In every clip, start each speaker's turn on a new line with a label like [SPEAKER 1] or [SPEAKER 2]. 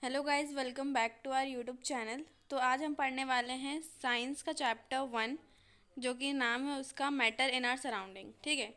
[SPEAKER 1] Hello guys, welcome back to our YouTube channel. तो आज हम पढ़ने वाले हैं साइंस का चैप्टर 1, जो कि नाम है उसका मैटर इन आवर सराउंडिंग। ठीक है।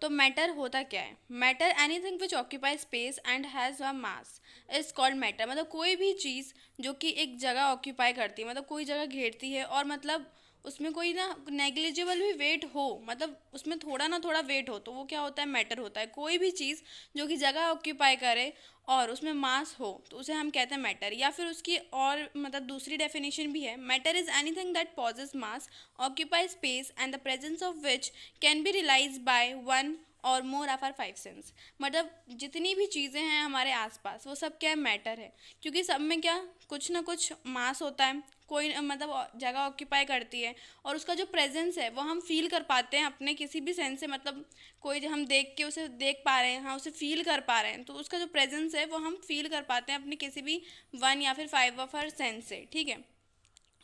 [SPEAKER 1] तो मैटर होता क्या है? Matter anything which occupy space and has a mass is called matter. मतलब कोई भी चीज़ जो कि एक जगह ऑक्यूपाई करती है, मतलब कोई जगह घेरती है, और मतलब उसमें कोई ना नेग्लिजिबल भी वेट हो, मतलब उसमें थोड़ा ना थोड़ा वेट हो, तो वो क्या होता है? मैटर होता है। कोई भी चीज़ जो कि जगह ऑक्यूपाई करे और उसमें मास हो, तो उसे हम कहते हैं मैटर। या फिर उसकी और मतलब दूसरी डेफिनेशन भी है, matter is anything that possesses mass, occupy space and the presence of which can be realise by one or more of our five sense. मतलब जितनी भी चीज़ें हैं हमारे आसपास, वो सब क्या है? मैटर है। क्योंकि सब में क्या कुछ ना कुछ मास होता है, कोई मतलब जगह ऑक्यूपाई करती है, और उसका जो प्रेजेंस है वो हम फील कर पाते हैं अपने किसी भी सेंस से। मतलब कोई जो हम देख के उसे देख पा रहे हैं, हाँ उसे फील कर पा रहे हैं, तो उसका जो प्रेजेंस है वो हम फील कर पाते हैं अपने किसी भी वन या फिर फाइव ऑफ आवर सेंस से। ठीक है।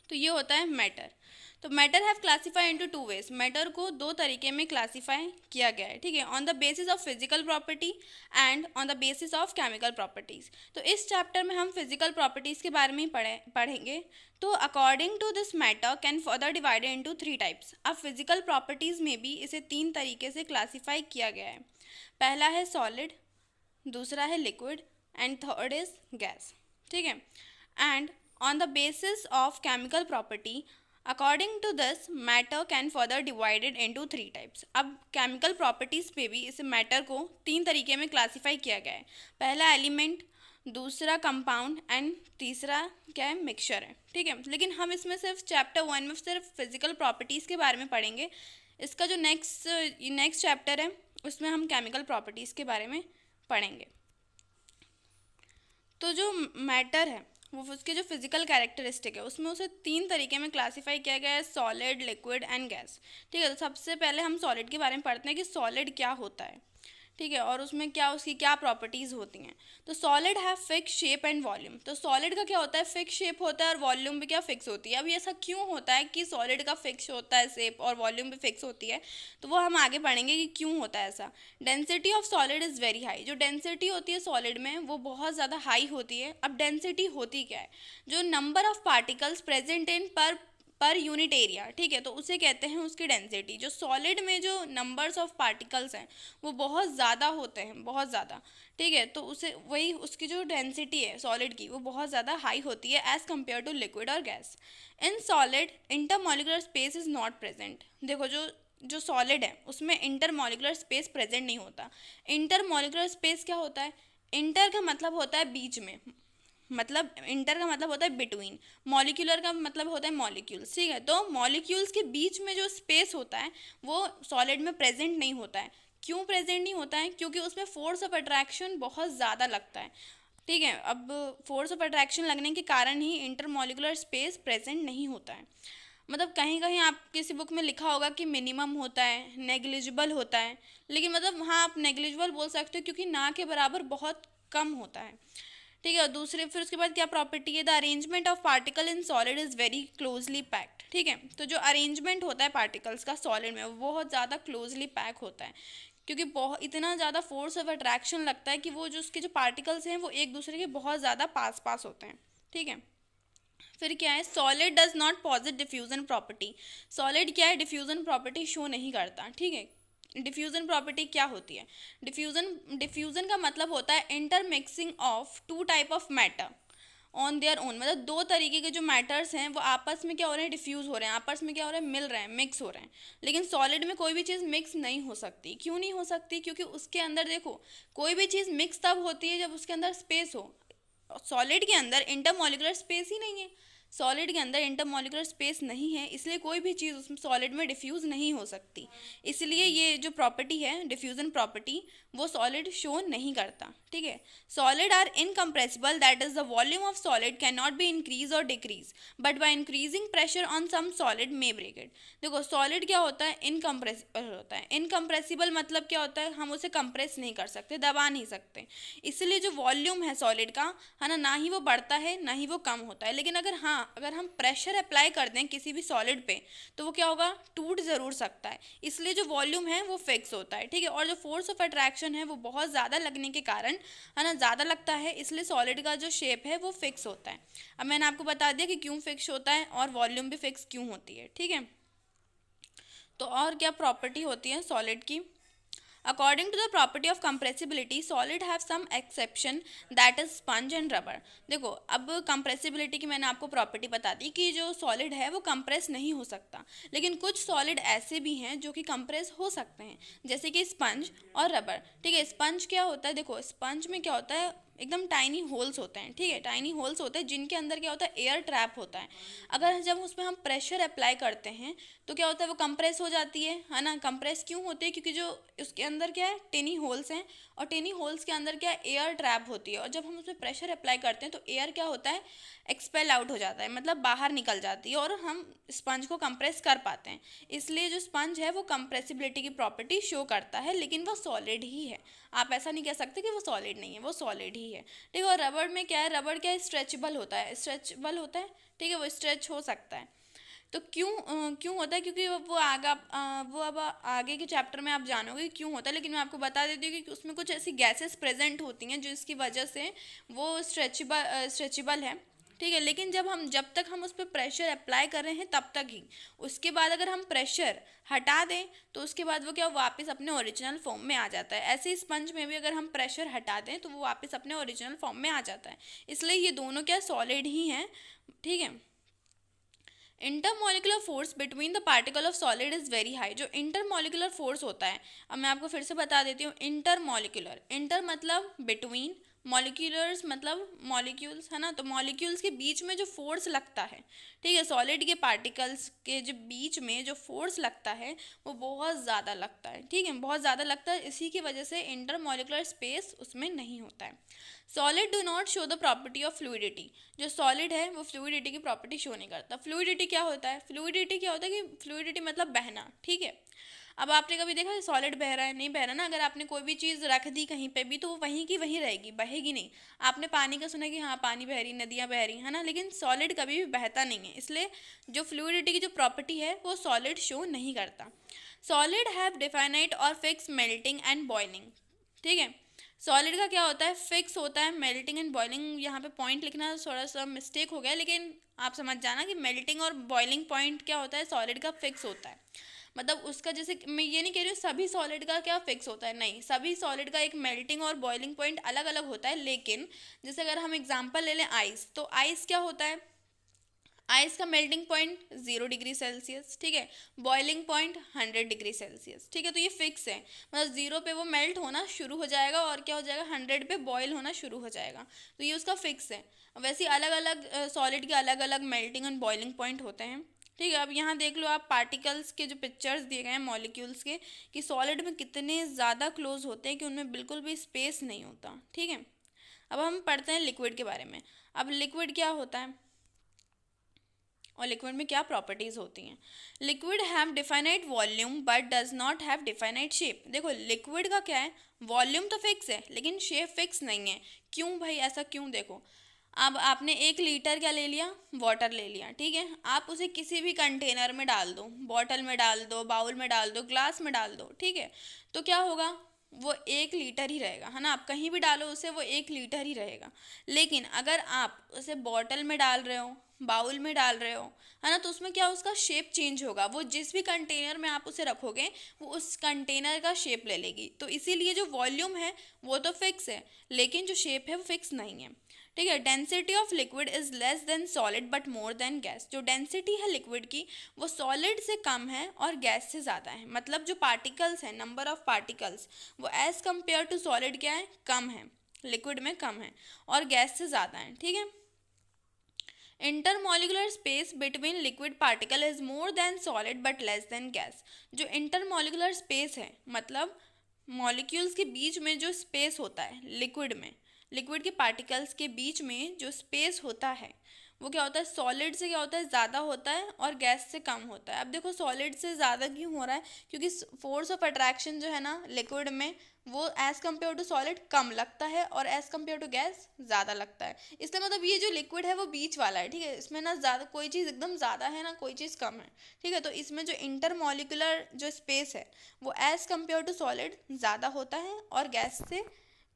[SPEAKER 1] तो ये होता है मैटर। तो matter have classify into two ways. Matter को दो तरीके में क्लासीफाई किया गया है। ठीक है। On the basis of physical property and on the basis of chemical properties. तो इस चैप्टर में हम फिजिकल प्रॉपर्टीज के बारे में ही पढ़ेंगे। तो according to this matter can further divided into three types. अब फिजिकल प्रॉपर्टीज में भी इसे तीन तरीके से क्लासीफाई किया गया है। पहला है सॉलिड, दूसरा है liquid, and third is gas. ठीक है। And on the basis of chemical property, according to this matter can further divided into three types. अब केमिकल प्रॉपर्टीज पे भी इस मैटर को तीन तरीके में क्लासीफाई किया गया है। पहला एलिमेंट, दूसरा कंपाउंड, एंड तीसरा क्या है? मिक्सचर है। ठीक है। लेकिन हम इसमें सिर्फ चैप्टर 1 में सिर्फ फिजिकल प्रॉपर्टीज़ के बारे में पढ़ेंगे। इसका जो नेक्स्ट चैप्टर है उसमें हम केमिकल प्रॉपर्टीज़ के बारे में पढ़ेंगे। तो जो मैटर है वो उसके जो फिजिकल कैरेक्टरिस्टिक है उसमें उसे तीन तरीके में क्लासीफाई किया गया है, सॉलिड, लिक्विड एंड गैस। ठीक है। तो सबसे पहले हम सॉलिड के बारे में पढ़ते हैं कि सॉलिड क्या होता है। ठीक है। और उसमें क्या उसकी क्या प्रॉपर्टीज़ होती हैं। तो solid have fix shape and volume. तो सॉलिड का क्या होता है? फिक्स शेप होता है, और वॉल्यूम भी क्या फिक्स होती है। अब ये ऐसा क्यों होता है कि सॉलिड का फिक्स होता है शेप और वॉल्यूम भी फिक्स होती है? तो वो हम आगे पढ़ेंगे कि क्यों होता है ऐसा। Density of solid is very high. जो डेंसिटी होती है सॉलिड में वो बहुत ज़्यादा हाई होती है। अब डेंसिटी होती क्या है? जो number of particles present in per unit area. ठीक है। तो उसे कहते हैं उसकी डेंसिटी। जो सॉलिड में जो नंबर्स ऑफ पार्टिकल्स हैं वो बहुत ज़्यादा होते हैं, बहुत ज़्यादा। ठीक है। तो उसे वही उसकी जो डेंसिटी है सॉलिड की वो बहुत ज़्यादा हाई होती है एज़ कम्पेयर टू लिक्विड और gas. In solid intermolecular space is not present. देखो जो जो सॉलिड है उसमें इंटरमॉलिकुलर स्पेस प्रेजेंट नहीं होता। इंटरमॉलिकुलर स्पेस क्या होता है? इंटर का मतलब होता है बीच में, मतलब इंटर का मतलब होता है बिटवीन, मॉलिक्यूलर का मतलब होता है मॉलिक्यूल्स। ठीक है। तो मॉलिक्यूल्स के बीच में जो स्पेस होता है वो सॉलिड में प्रेजेंट नहीं होता है। क्यों प्रेजेंट नहीं होता है? क्योंकि उसमें फोर्स ऑफ अट्रैक्शन बहुत ज़्यादा लगता है। ठीक है। अब फोर्स ऑफ अट्रैक्शन लगने के कारण ही इंटरमॉलिकुलर स्पेस प्रेजेंट नहीं होता है। मतलब कहीं कहीं आप किसी बुक में लिखा होगा कि मिनिमम होता है, नेग्लिजिबल होता है, लेकिन मतलब हाँ आप नेग्लिजिबल बोल सकते हो क्योंकि ना के बराबर बहुत कम होता है। ठीक है। और दूसरे फिर उसके बाद क्या प्रॉपर्टी है? The arrangement of particle in solid is very closely packed. ठीक है। तो जो अरेंजमेंट होता है पार्टिकल्स का सॉलिड में वो बहुत ज़्यादा क्लोजली पैक होता है, क्योंकि बहुत इतना ज़्यादा फोर्स ऑफ अट्रैक्शन लगता है कि वो जो उसके जो पार्टिकल्स हैं वो एक दूसरे के बहुत ज़्यादा पास पास होते हैं। ठीक है। फिर क्या है? Solid does not posit diffusion property. Solid क्या है? डिफ्यूजन प्रॉपर्टी शो नहीं करता। ठीक है। डिफ्यूजन प्रॉपर्टी क्या होती है? डिफ्यूजन का मतलब होता है intermixing of two type of matter on their own. मतलब दो तरीके के जो मैटर्स हैं वो आपस में क्या हो रहे हैं? डिफ्यूज हो रहे हैं, आपस में क्या हो रहा है? मिल रहे हैं, मिक्स हो रहे हैं। लेकिन सॉलिड में कोई भी चीज़ मिक्स नहीं हो सकती। क्यों नहीं हो सकती? क्योंकि उसके अंदर देखो, कोई भी चीज़ मिक्स तब होती है जब उसके अंदर स्पेस हो। सॉलिड के अंदर इंटरमॉलिकुलर स्पेस ही नहीं है। सॉलिड के अंदर इंटरमॉलिकुलर स्पेस नहीं है, इसलिए कोई भी चीज़ उसमें सॉलिड में डिफ्यूज़ नहीं हो सकती। इसलिए ये जो प्रॉपर्टी है डिफ्यूज़न प्रॉपर्टी वो सॉलिड शो नहीं करता। ठीक है। Solid are incompressible, that is the volume of solid can not be increase or decrease but by increasing pressure on some solid may break it. देखो सॉलिड क्या होता है? इनकम्प्रेसिबल होता है। इनकम्प्रेसिबल मतलब क्या होता है? हम उसे कंप्रेस नहीं कर सकते, दबा नहीं सकते। इसलिए जो वॉल्यूम है सॉलिड का, है ना ही वो बढ़ता है ना ही वो कम होता है। लेकिन अगर हाँ हाँ, अगर हम प्रेशर अप्लाई कर दें किसी भी सॉलिड पे तो वो क्या होगा, टूट ज़रूर सकता है, इसलिए जो वॉल्यूम है वो फिक्स होता है, ठीक है। और जो फोर्स ऑफ अट्रैक्शन है वो बहुत ज़्यादा लगने के कारण, है ना, ज़्यादा लगता है, इसलिए सॉलिड का जो शेप है वो फिक्स होता है। अब मैंने आपको बता दिया कि क्यों फिक्स होता है और वॉल्यूम भी फिक्स क्यों होती है, ठीक है। तो और क्या प्रॉपर्टी होती है सॉलिड की? According to the property of compressibility, solid have some exception, that is sponge and rubber. देखो, अब compressibility की मैंने आपको प्रॉपर्टी बता दी कि जो सॉलिड है वो कंप्रेस नहीं हो सकता, लेकिन कुछ सॉलिड ऐसे भी हैं जो कि कंप्रेस हो सकते हैं, जैसे कि स्पंज और रबर, ठीक है। स्पंज क्या होता है, देखो स्पंज में क्या होता है, एकदम टाइनी होल्स होते हैं, ठीक है, टाइनी होल्स होते हैं जिनके अंदर क्या होता है, एयर ट्रैप होता है। अगर जब उसमें हम प्रेशर अप्लाई करते हैं तो क्या होता है, वो कंप्रेस हो जाती है ना। कंप्रेस क्यों होती है, क्योंकि जो उसके अंदर क्या है, टेनी होल्स हैं, और टेनी होल्स के अंदर क्या है, एयर ट्रैप होती है, और जब हम उसमें प्रेशर अप्लाई करते हैं तो एयर क्या होता है, एक्सपेल आउट हो जाता है, मतलब बाहर निकल जाती है, और हम स्पंज को कंप्रेस कर पाते हैं। इसलिए जो स्पंज है वो कंप्रेसिबिलिटी की प्रॉपर्टी शो करता है, लेकिन वो सॉलिड ही है। आप ऐसा नहीं कह सकते कि वो सॉलिड नहीं है, वो सॉलिड ही है, ठीक है। और रबड़ में क्या है, रबड़ क्या है, स्ट्रेचेबल होता है, स्ट्रेचेबल होता है, ठीक है, वो स्ट्रेच हो सकता है। तो क्यों होता है, क्योंकि वो अब आगे के चैप्टर में आप जानोगे कि क्यों होता है, लेकिन मैं आपको बता देती हूँ कि उसमें कुछ ऐसी गैसेस प्रेजेंट होती हैं जिसकी वजह से वो स्ट्रेचेबल है, ठीक है। लेकिन जब तक हम उस पर प्रेशर अप्लाई कर रहे हैं तब तक ही, उसके बाद अगर हम प्रेशर हटा दें तो उसके बाद वो क्या वापस अपने ओरिजिनल फॉर्म में आ जाता है। ऐसे स्पंज में भी अगर हम प्रेशर हटा दें तो वो वापस अपने ओरिजिनल फॉर्म में आ जाता है, इसलिए ये दोनों क्या सॉलिड ही हैं, ठीक है। Intermolecular force between the particle of solid is very high. जो इंटरमोलिकुलर फोर्स होता है, अब मैं आपको फिर से बता देती हूँ, इंटरमोलिकुलर, इंटर मतलब बिटवीन, मॉलिक्यूलर्स मतलब मॉलिक्यूल्स, है ना, तो मॉलिक्यूल्स के बीच में जो फोर्स लगता है, ठीक है, सॉलिड के पार्टिकल्स के जो बीच में जो फोर्स लगता है वो बहुत ज़्यादा लगता है, ठीक है, बहुत ज़्यादा लगता है, इसी की वजह से इंटरमोलिकुलर स्पेस उसमें नहीं होता है। Solid do not show the property of fluidity. जो सॉलिड है वो फ्लूइडिटी की प्रॉपर्टी शो नहीं करता। फ्लूइडिटी क्या होता है, फ्लूइडिटी क्या होता है कि फ्लूइडिटी मतलब बहना, ठीक है। अब आपने कभी देखा है सॉलिड बह रहा है, नहीं बह रहा ना, अगर आपने कोई भी चीज़ रख दी कहीं पे भी तो वो वहीं की वहीं रहेगी, बहेगी नहीं। आपने पानी का सुना कि हाँ पानी बह रही, नदियाँ बह रही, है ना, लेकिन सॉलिड कभी भी बहता नहीं है, इसलिए जो फ्लूइडिटी की जो प्रॉपर्टी है वो सॉलिड शो नहीं करता। सॉलिड हैव डिफाइनाइट और फिक्स मेल्टिंग एंड बॉइलिंग, ठीक है। सॉलिड का क्या होता है, फिक्स होता है, मेल्टिंग एंड बॉइलिंग, यहाँ पे पॉइंट लिखना थोड़ा सा मिस्टेक हो गया, लेकिन आप समझ जाना कि मेल्टिंग और बॉइलिंग पॉइंट क्या होता है, सॉलिड का फिक्स होता है। मतलब उसका, जैसे मैं ये नहीं कह रही हूँ सभी सॉलिड का क्या फिक्स होता है, नहीं, सभी सॉलिड का एक मेल्टिंग और बॉइलिंग पॉइंट अलग अलग होता है, लेकिन जैसे अगर हम एग्जांपल ले लें आइस, तो आइस क्या होता है, आइस का मेल्टिंग पॉइंट 0 डिग्री सेल्सियस, ठीक है, बॉइलिंग पॉइंट 100 डिग्री सेल्सियस, ठीक है। तो ये फिक्स है, मतलब 0 पे वो मेल्ट होना शुरू हो जाएगा और क्या हो जाएगा, 100 पे बॉयल होना शुरू हो जाएगा, तो ये उसका फिक्स है। वैसे अलग अलग सॉलिड के अलग अलग मेल्टिंग एंड बॉइलिंग पॉइंट होते हैं, ठीक है। अब यहाँ देख लो आप पार्टिकल्स के जो पिक्चर्स दिए गए हैं मॉलिक्यूल्स के, कि सॉलिड में कितने ज़्यादा क्लोज होते हैं कि उनमें बिल्कुल भी स्पेस नहीं होता, ठीक है। अब हम पढ़ते हैं लिक्विड के बारे में। अब लिक्विड क्या होता है और लिक्विड में क्या प्रॉपर्टीज होती हैं। Liquid have definite volume but does not have definite shape. देखो लिक्विड का क्या है, वॉल्यूम तो फिक्स है लेकिन शेप फिक्स नहीं है। क्यों भाई, ऐसा क्यों, देखो अब आपने 1 लीटर क्या ले लिया, वाटर ले लिया, ठीक है, आप उसे किसी भी कंटेनर में डाल दो, बॉटल में डाल दो, बाउल में डाल दो, ग्लास में डाल दो, ठीक है, तो क्या होगा, वो 1 लीटर ही रहेगा, है ना, आप कहीं भी डालो उसे वो 1 लीटर ही रहेगा। लेकिन अगर आप उसे बॉटल में डाल रहे हो, बाउल में डाल रहे हो, है ना, तो उसमें क्या उसका शेप चेंज होगा, वो जिस भी कंटेनर में आप उसे रखोगे वो उस कंटेनर का शेप ले लेगी। तो इसीलिए जो वॉल्यूम है वो तो फिक्स है लेकिन जो शेप है वो फिक्स नहीं है, ठीक है। Density of liquid is less than solid but more than gas. जो डेंसिटी है लिक्विड की वो सॉलिड से कम है और गैस से ज़्यादा है, मतलब जो पार्टिकल्स हैं, नंबर ऑफ पार्टिकल्स, वो एज कम्पेयर टू सॉलिड क्या है, कम है, लिक्विड में कम है और गैस से ज़्यादा है, ठीक है। Intermolecular space between liquid particle is more than solid but less than gas. जो इंटरमोलिकुलर स्पेस है मतलब मॉलिक्यूल्स के बीच में जो स्पेस होता है लिक्विड में, लिक्विड के पार्टिकल्स के बीच में जो स्पेस होता है वो क्या होता है, सॉलिड से क्या होता है, ज़्यादा होता है और गैस से कम होता है। अब देखो सॉलिड से ज़्यादा क्यों हो रहा है, क्योंकि फोर्स ऑफ अट्रैक्शन जो है ना लिक्विड में वो एज कम्पेयर टू सॉलिड कम लगता है और एज कम्पेयर टू गैस ज़्यादा लगता है। इसलिए मतलब ये जो लिक्विड है वो बीच वाला है, ठीक है, इसमें ना ज़्यादा कोई चीज़ एकदम ज़्यादा है ना कोई चीज़ कम है, ठीक है। तो इसमें जो इंटरमॉलिक्यूलर जो स्पेस है वो एज कम्पेयर टू सॉलिड ज़्यादा होता है और गैस से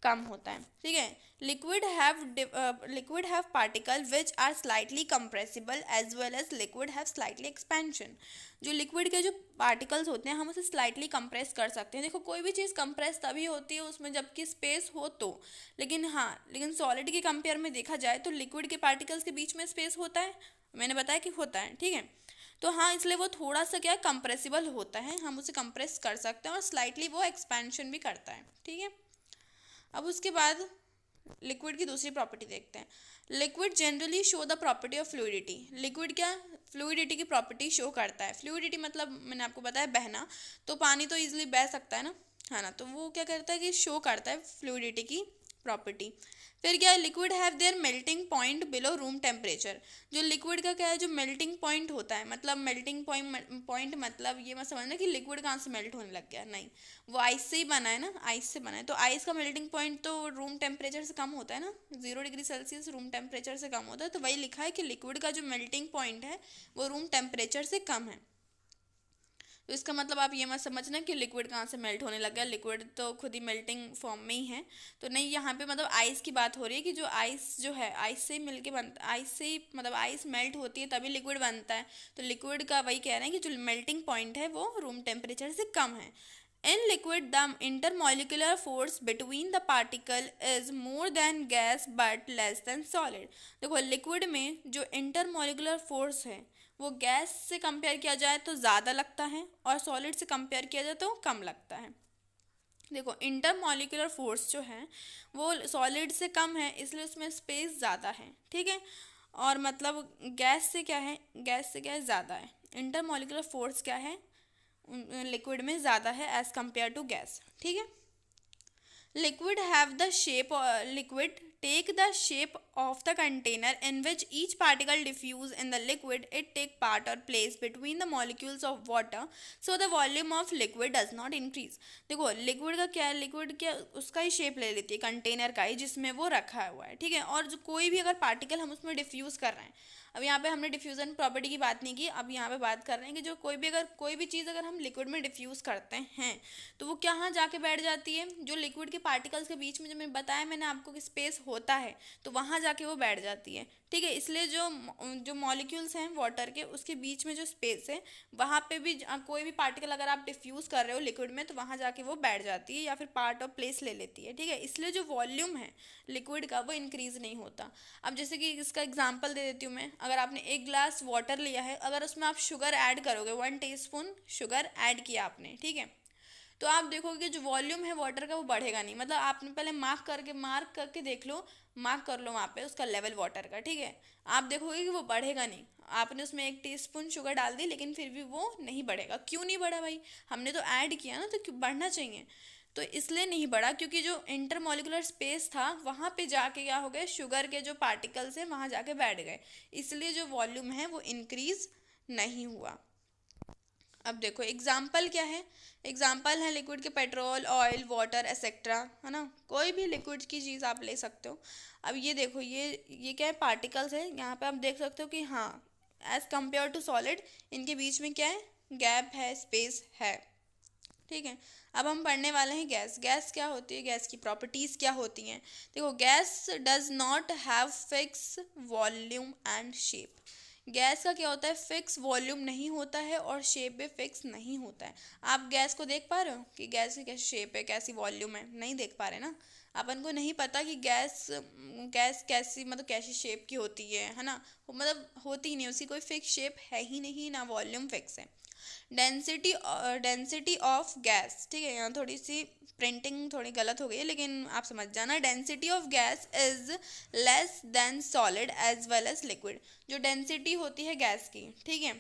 [SPEAKER 1] कम होता है, ठीक है। Liquid have particle which are slightly compressible as well as liquid have slightly expansion. जो लिक्विड के जो पार्टिकल्स होते हैं हम उसे स्लाइटली कंप्रेस कर सकते हैं। देखो कोई भी चीज़ कंप्रेस तभी होती है उसमें जबकि स्पेस हो तो, लेकिन सॉलिड के कंपेयर में देखा जाए तो लिक्विड के पार्टिकल्स के बीच में स्पेस होता है, मैंने बताया कि होता है, ठीक है। तो हाँ, इसलिए वो थोड़ा सा क्या कंप्रेसिबल होता है, हम उसे कंप्रेस कर सकते हैं और स्लाइटली वो एक्सपेंशन भी करता है, ठीक है। अब उसके बाद लिक्विड की दूसरी प्रॉपर्टी देखते हैं। Liquid generally show the property of fluidity. Liquid क्या फ्लूइडिटी की प्रॉपर्टी शो करता है। फ्लूइडिटी मतलब मैंने आपको बताया बहना, तो पानी तो इजीली बह सकता है ना, है ना, तो वो क्या करता है कि शो करता है फ्लूइडिटी की प्रॉपर्टी। फिर क्या है, liquid have their melting point below room temperature. जो लिक्विड का क्या है, जो मेल्टिंग पॉइंट होता है, मतलब मेल्टिंग पॉइंट मतलब ये मत समझना कि लिक्विड कहाँ से मेल्ट होने लग गया, नहीं, वो आइस से ही बना है ना, आइस से बना है, तो आइस का मेल्टिंग पॉइंट तो रूम टेम्परेचर से कम होता है ना, 0 डिग्री सेल्सियस रूम टेम्परेचर से कम होता है। तो वही लिखा है कि लिक्विड का जो मेल्टिंग पॉइंट है वो रूम टेम्परेचर से कम है। तो इसका मतलब आप ये मत समझना कि लिक्विड कहाँ से मेल्ट होने लग गया, लिक्विड तो खुद ही मेल्टिंग फॉर्म में ही है। तो नहीं, यहाँ पे मतलब आइस की बात हो रही है कि जो आइस जो है आइस से ही मिलके बनता, आइस से ही मतलब आइस मेल्ट होती है तभी लिक्विड बनता है। तो लिक्विड का वही कह रहे हैं कि जो मेल्टिंग पॉइंट है वो रूम टेम्परेचर से कम है। In liquid, the intermolecular force between the particle is more than gas but less than solid। देखो लिक्विड में जो इंटरमोलिकुलर फोर्स है वो गैस से कंपेयर किया जाए तो ज़्यादा लगता है और सॉलिड से कंपेयर किया जाए तो कम लगता है। देखो इंटरमोलिकुलर फोर्स जो है वो सॉलिड से कम है इसलिए उसमें स्पेस ज़्यादा है, ठीक है। और मतलब गैस से क्या है, गैस से क्या है, ज़्यादा है। इंटरमोलिकुलर फोर्स क्या है लिक्विड में ज़्यादा है एज कंपेयर टू गैस, ठीक है। Liquid have the shape liquid take the shape of the container in which each particle diffuse in the liquid. It take part or place between the molecules of water, so the volume of liquid does not increase। देखो liquid का क्या है, liquid क्या उसका ही shape ले लेती है container का ही जिसमें वो रखा हुआ है, ठीक है। और जो कोई भी अगर पार्टिकल हम उसमें डिफ्यूज़ कर रहे हैं, अब यहाँ पे हमने डिफ्यूज़न प्रॉपर्टी की बात नहीं की, अब यहाँ पे बात कर रहे हैं कि जो कोई भी चीज़ अगर हम लिक्विड में डिफ्यूज़ करते हैं तो वो कहाँ जाके बैठ जाती है, जो लिक्विड के पार्टिकल्स के बीच में, जो मैंने बताया मैंने आपको कि स्पेस होता है तो वहाँ जाके वो बैठ जाती है, ठीक है। इसलिए जो मॉलिक्यूल्स हैं वाटर के उसके बीच में जो स्पेस है वहाँ पे भी कोई भी पार्टिकल अगर आप डिफ्यूज़ कर रहे हो लिक्विड में तो वहाँ जाके वो बैठ जाती है या फिर पार्ट ऑफ प्लेस ले लेती है, ठीक है। इसलिए जो वॉल्यूम है लिक्विड का वो इंक्रीज़ नहीं होता। अब जैसे कि इसका एग्जांपल दे देती हूँ मैं, अगर आपने 1 ग्लास वाटर लिया है, अगर उसमें आप शुगर ऐड करोगे, 1 टीस्पून शुगर ऐड किया आपने, ठीक है, तो आप देखोगे कि जो वॉल्यूम है वाटर का वो बढ़ेगा नहीं। मतलब आपने पहले मार्क करके देख लो, मार्क कर लो वहाँ पे उसका लेवल वाटर का, ठीक है, आप देखोगे कि वो बढ़ेगा नहीं। आपने उसमें 1 टीस्पून शुगर डाल दी लेकिन फिर भी वो नहीं बढ़ेगा। क्यों नहीं बढ़ा भाई, हमने तो ऐड किया ना, तो क्यों बढ़ना चाहिए। तो इसलिए नहीं बढ़ा क्योंकि जो इंटरमोलिकुलर स्पेस था वहाँ पे जाके क्या हो गए, शुगर के जो पार्टिकल्स हैं वहाँ जाके बैठ गए, इसलिए जो वॉल्यूम है वो इंक्रीज नहीं हुआ। अब देखो एग्जाम्पल क्या है, एग्जाम्पल है लिक्विड के पेट्रोल, ऑयल, वाटर एक्सेट्रा, है ना, कोई भी लिक्विड की चीज़ आप ले सकते हो। अब ये देखो ये क्या है, पार्टिकल्स है, यहाँ पे आप देख सकते हो कि हाँ एज कंपेयर टू सॉलिड इनके बीच में क्या है, गैप है, स्पेस है, ठीक है। अब हम पढ़ने वाले हैं गैस। गैस क्या होती है, गैस की प्रॉपर्टीज़ क्या होती हैं। देखो gas does not have fix volume and shape. Gas का क्या होता है, फिक्स वॉल्यूम नहीं होता है और शेप भी फिक्स नहीं होता है। आप गैस को देख पा रहे हो कि गैस की कैसी शेप है, कैसी वॉल्यूम है, नहीं देख पा रहे ना। अपन को नहीं पता कि गैस गैस कैसी मतलब कैसी शेप की होती है ना, मतलब होती ही नहीं, उसकी कोई फिक्स शेप है ही नहीं, ना वॉल्यूम फिक्स है। डेंसिटी ऑफ गैस, ठीक है, यहाँ थोड़ी सी प्रिंटिंग थोड़ी गलत हो गई है लेकिन आप समझ जाना। Density of gas is less than solid as well as liquid. जो डेंसिटी होती है गैस की, ठीक है,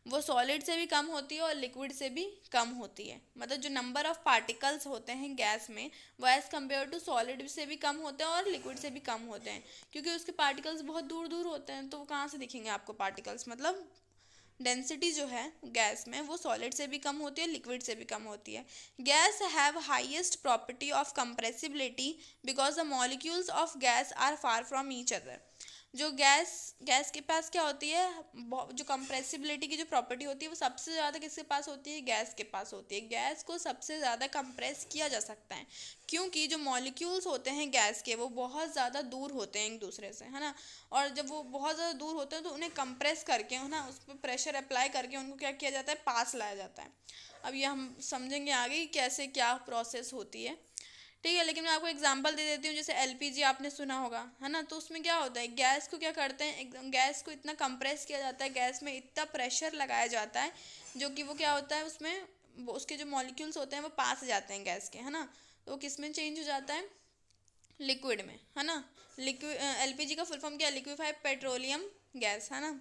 [SPEAKER 1] वो सॉलिड से भी कम होती है और लिक्विड से भी कम होती है। मतलब जो नंबर ऑफ पार्टिकल्स होते हैं गैस में वो एज़ कम्पेयर टू सॉलिड से भी कम होते हैं और लिक्विड से भी कम होते हैं, क्योंकि उसके पार्टिकल्स बहुत दूर दूर होते हैं। तो वो कहाँ से दिखेंगे आपको पार्टिकल्स, मतलब डेंसिटी जो है गैस में वो सॉलिड से भी कम होती है, लिक्विड से भी कम होती है। Gas have highest property of compressibility because the molecules of gas are far from each other. जो गैस के पास क्या होती है, जो कंप्रेसिबिलिटी की जो प्रॉपर्टी होती है वो सबसे ज़्यादा किसके पास होती है, गैस के पास होती है। गैस को सबसे ज़्यादा कंप्रेस किया जा सकता है क्योंकि जो मॉलिक्यूल्स होते हैं गैस के वो बहुत ज़्यादा दूर होते हैं एक दूसरे से, है ना। और जब वो बहुत ज़्यादा दूर होते हैं तो उन्हें कंप्रेस करके, है ना, उस पर प्रेशर अप्लाई करके उनको क्या किया जाता है, पास लाया जाता है। अब ये हम समझेंगे आगे कि कैसे क्या प्रोसेस होती है, ठीक है। लेकिन मैं आपको एग्जांपल दे देती हूँ, जैसे एलपीजी आपने सुना होगा, है ना। तो उसमें क्या होता है, गैस को क्या करते हैं, एकदम गैस को इतना कंप्रेस किया जाता है, गैस में इतना प्रेशर लगाया जाता है जो कि वो क्या होता है, उसमें वो उसके जो मॉलिक्यूल्स होते हैं वो पास जाते हैं गैस के, है ना। तो वो किस में चेंज हो जाता है, लिक्विड में, है ना। लिक्विड एलपीजी का फुल फॉर्म क्या है, लिक्विफाइड पेट्रोलियम गैस, है ना।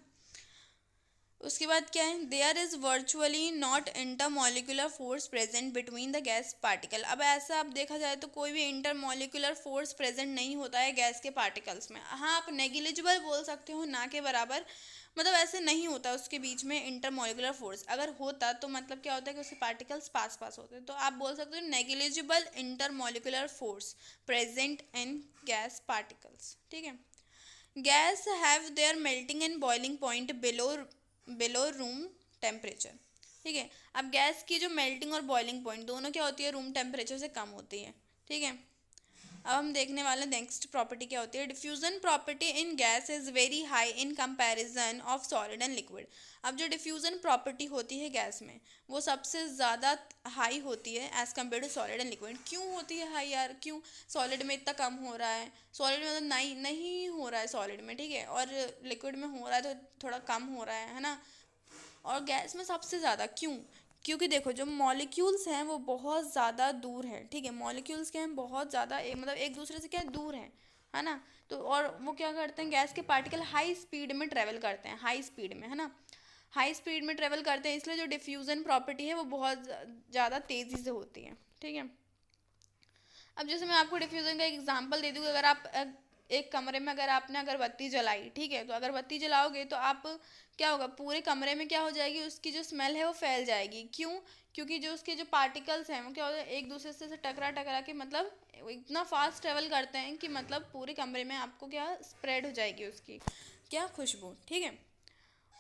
[SPEAKER 1] उसके बाद क्या है, there is virtually not intermolecular force present between the gas particle. अब ऐसा अब देखा जाए तो कोई भी इंटरमोलिकुलर फोर्स प्रेजेंट नहीं होता है गैस के पार्टिकल्स में। हाँ, आप नेग्लिजिबल बोल सकते हो, ना के बराबर, मतलब ऐसे नहीं होता उसके बीच में इंटरमोलिकुलर फोर्स। अगर होता तो मतलब क्या होता है कि उसके पार्टिकल्स पास पास होते, तो आप बोल सकते हो negligible intermolecular force present in gas particles, ठीक है। Gas have their melting and boiling point below room temperature, ठीक है। अब गैस की जो मेल्टिंग और बॉइलिंग पॉइंट दोनों क्या होती है, रूम टेम्परेचर से कम होती है, ठीक है। अब हम देखने वाले नेक्स्ट प्रॉपर्टी क्या होती है, diffusion property in gas is very high in comparison of solid and liquid. अब जो डिफ्यूजन प्रॉपर्टी होती है गैस में वो सबसे ज़्यादा हाई होती है as compare to solid and liquid. क्यों होती है हाई यार, क्यों, सॉलिड में इतना कम हो रहा है, सॉलिड में मतलब नहीं हो रहा है सॉलिड में, ठीक है, और लिक्विड में हो रहा है तो थोड़ा कम हो रहा है ना। और गैस में सबसे ज़्यादा क्यों, क्योंकि देखो जो मॉलिक्यूल्स हैं वो बहुत ज़्यादा दूर है, ठीक है। मॉलिक्यूल्स क्या हैं, बहुत ज़्यादा मतलब एक दूसरे से क्या है, दूर है ना। तो और वो क्या करते हैं, गैस के पार्टिकल हाई स्पीड में ट्रेवल करते हैं, हाई स्पीड में, है ना, हाई स्पीड में ट्रेवल करते हैं, इसलिए जो डिफ्यूज़न प्रॉपर्टी है वो बहुत ज़्यादा तेज़ी से होती है, ठीक है। अब जैसे मैं आपको डिफ्यूज़न का एक एग्जांपल दे दूँ, अगर आप एक कमरे में अगर आपने अगरबत्ती जलाई, ठीक है, तो अगरबत्ती जलाओगे तो आप क्या होगा, पूरे कमरे में क्या हो जाएगी, उसकी जो स्मेल है वो फैल जाएगी। क्यों, क्योंकि जो उसके जो पार्टिकल्स हैं वो क्या होता है, एक दूसरे से टकरा टकरा के मतलब इतना फास्ट ट्रेवल करते हैं कि मतलब पूरे कमरे में आपको क्या स्प्रेड हो जाएगी उसकी क्या खुशबू, ठीक है।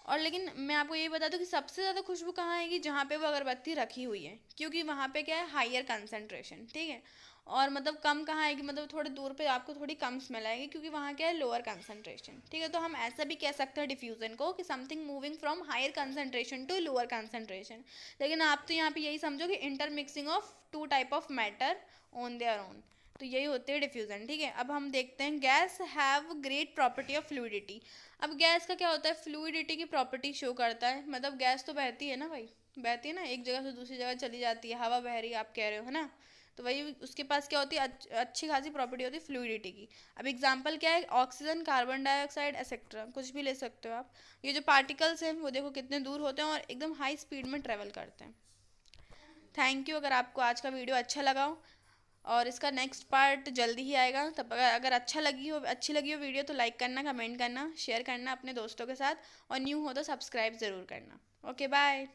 [SPEAKER 1] और लेकिन मैं आपको ये बता दूं कि सबसे ज़्यादा खुशबू कहाँ आएगी, जहाँ पे वो अगरबत्ती रखी हुई है, क्योंकि वहाँ पे क्या है, हायर कंसंट्रेशन, ठीक है। और मतलब कम कहाँ आएगी, मतलब थोड़े दूर पे आपको थोड़ी कम स्मेल आएगी क्योंकि वहाँ क्या है, लोअर कंसंट्रेशन, ठीक है। तो हम ऐसा भी कह सकते हैं डिफ्यूज़न को कि something moving from higher concentration to lower concentration. लेकिन आप तो यहाँ पे यही समझो कि intermixing of two type of matter on their own, तो यही होते हैं डिफ्यूज़न, ठीक है। अब हम देखते हैं guys have great property of fluidity. अब गैस का क्या होता है, फ्लूइडिटी की प्रॉपर्टी शो करता है, मतलब गैस तो बहती है ना भाई, बहती है ना, एक जगह से दूसरी जगह चली जाती है, हवा बह रही है आप कह रहे हो, है ना। तो वही उसके पास क्या होती है, अच्छी खासी प्रॉपर्टी होती है फ्लूइडिटी की। अब एग्जांपल क्या है, ऑक्सीजन, कार्बन डाइऑक्साइड एक्सेट्रा, कुछ भी ले सकते हो आप। ये जो पार्टिकल्स हैं वो देखो कितने दूर होते हैं और एकदम हाई स्पीड में ट्रेवल करते हैं। Thank you. अगर आपको आज का वीडियो अच्छा लगा हो और इसका नेक्स्ट पार्ट जल्दी ही आएगा, तब अगर अच्छी लगी हो वीडियो तो लाइक करना, कमेंट करना, शेयर करना अपने दोस्तों के साथ, और न्यू हो तो सब्सक्राइब ज़रूर करना। Okay bye.